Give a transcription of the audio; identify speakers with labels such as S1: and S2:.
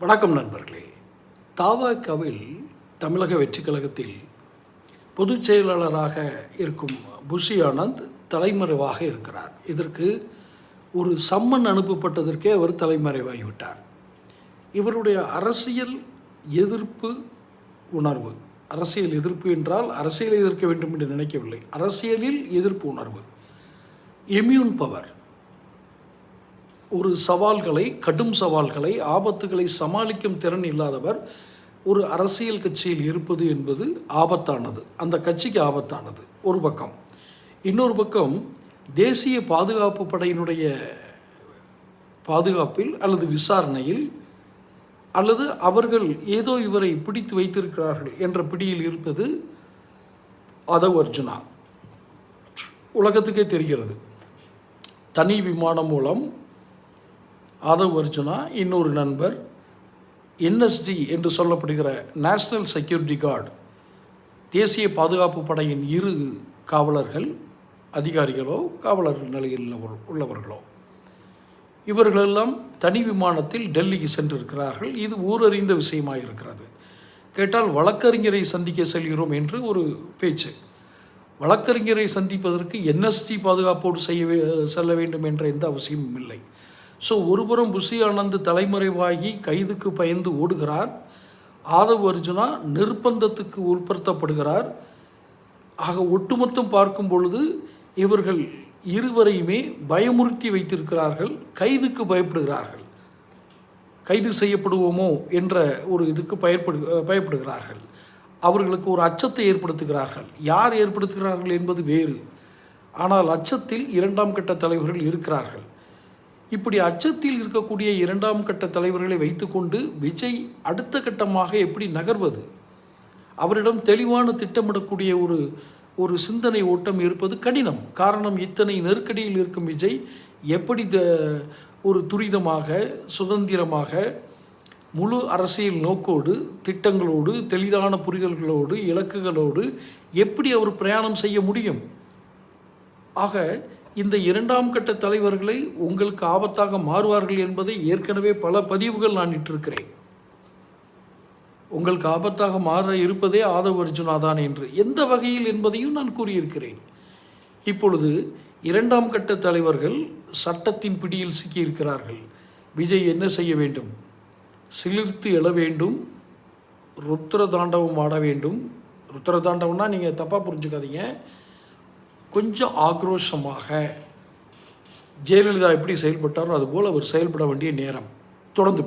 S1: வணக்கம் நண்பர்களே. தவிகவில் தமிழக வெற்றிக் கழகத்தில் பொதுச் செயலாளராக இருக்கும் புஷி ஆனந்த் தலைமறைவாக இருக்கிறார். இதற்கு ஒரு சம்மன் அனுப்பப்பட்டதற்கே அவர் தலைமறைவாகிவிட்டார். இவருடைய அரசியல் எதிர்ப்பு உணர்வு, அரசியல் எதிர்ப்பு என்றால் அரசியலை எதிர்க்க வேண்டும் என்று நினைக்கவில்லை, அரசியலில் எதிர்ப்பு உணர்வு, இம்யூன் பவர், ஒரு சவால்களை, கடும் சவால்களை, ஆபத்துகளை சமாளிக்கும் திறன் இல்லாதவர் ஒரு அரசியல் கட்சியில் இருப்பது என்பது ஆபத்தானது, அந்த கட்சிக்கு ஆபத்தானது ஒரு பக்கம். இன்னொரு பக்கம் தேசிய பாதுகாப்பு படையினுடைய பாதுகாப்பில் அல்லது விசாரணையில் அல்லது அவர்கள் ஏதோ இவரை பிடித்து வைத்திருக்கிறார்கள் என்ற பிடியில் இருப்பது ஆதவ் அர்ஜுனா. உலகத்துக்கே தெரிகிறது. தனி விமானம் மூலம் ஆதவ் அர்ஜுனா, இன்னொரு நண்பர், என்எஸ்ஜி என்று சொல்லப்படுகிற நேஷ்னல் செக்யூரிட்டி கார்டு, தேசிய பாதுகாப்பு படையின் 2 காவலர்கள், அதிகாரிகளோ காவலர்கள் நிலையில் உள்ளவர்களோ, இவர்களெல்லாம் தனி விமானத்தில் டெல்லிக்கு சென்றிருக்கிறார்கள். இது ஊரறிந்த விஷயமாக இருக்கிறது. கேட்டால் வழக்கறிஞரை சந்திக்க செல்கிறோம் என்று ஒரு பேச்சு. வழக்கறிஞரை சந்திப்பதற்கு என்எஸ்ஜி பாதுகாப்போடு செல்ல வேண்டும் என்ற எந்த அவசியமும் இல்லை. ஸோ ஒருபுறம் புஷி ஆனந்த் தலைமறைவாகி கைதுக்கு பயந்து ஓடுகிறார், ஆதவ் அர்ஜுனா நிர்பந்தத்துக்கு உட்படுத்தப்படுகிறார். ஆக ஒட்டுமொத்தம் பார்க்கும் பொழுது இவர்கள் இருவரையுமே பயமுறுத்தி வைத்திருக்கிறார்கள், கைதுக்கு பயப்படுகிறார்கள், கைது செய்யப்படுவோமோ என்ற ஒரு இதுக்கு பயப்படுகிறார்கள். அவர்களுக்கு ஒரு அச்சத்தை ஏற்படுத்துகிறார்கள். யார் ஏற்படுத்துகிறார்கள் என்பது வேறு, ஆனால் அச்சத்தில் 2ஆம் கட்ட தலைவர்கள் இருக்கிறார்கள். இப்படி அச்சத்தில் இருக்கக்கூடிய 2ஆம் கட்ட தலைவர்களை வைத்துக்கொண்டு விஜய் அடுத்த கட்டமாக எப்படி நகர்வது? அவரிடம் தெளிவான திட்டமிடக்கூடிய ஒரு சிந்தனை ஓட்டம் இருப்பது கடினம். காரணம், இத்தனை நெருக்கடியில் இருக்கும் விஜய் எப்படி ஒரு துரிதமாக, சுதந்திரமாக, முழு அரசியல் நோக்கோடு, திட்டங்களோடு, தெளிவான புரிதல்களோடு, இலக்குகளோடு எப்படி அவர் பிரயாணம் செய்ய முடியும்? ஆக இந்த 2ஆம் கட்ட தலைவர்களை உங்களுக்கு ஆபத்தாக மாறுவார்கள் என்பதை ஏற்கனவே பல பதிவுகள் நான் இட்டிருக்கிறேன். உங்களுக்கு ஆபத்தாக மாற இருப்பதே ஆதவ் அர்ஜுனா தான் என்று எந்த வகையில் என்பதையும் நான் கூறியிருக்கிறேன். இப்பொழுது 2ஆம் கட்ட தலைவர்கள் சட்டத்தின் பிடியில் சிக்கியிருக்கிறார்கள். விஜய் என்ன செய்ய வேண்டும்? சிலிர்த்து எழ வேண்டும், ருத்ர தாண்டவம் ஆட வேண்டும். ருத்ர தாண்டவம்னா நீங்கள் தப்பாக புரிஞ்சுக்காதீங்க. கொஞ்சம் ஆக்ரோஷமாக ஜெயலலிதா எப்படி செயல்பட்டாரோ அதுபோல் அவர் செயல்பட வேண்டிய நேரம். தொடர்ந்து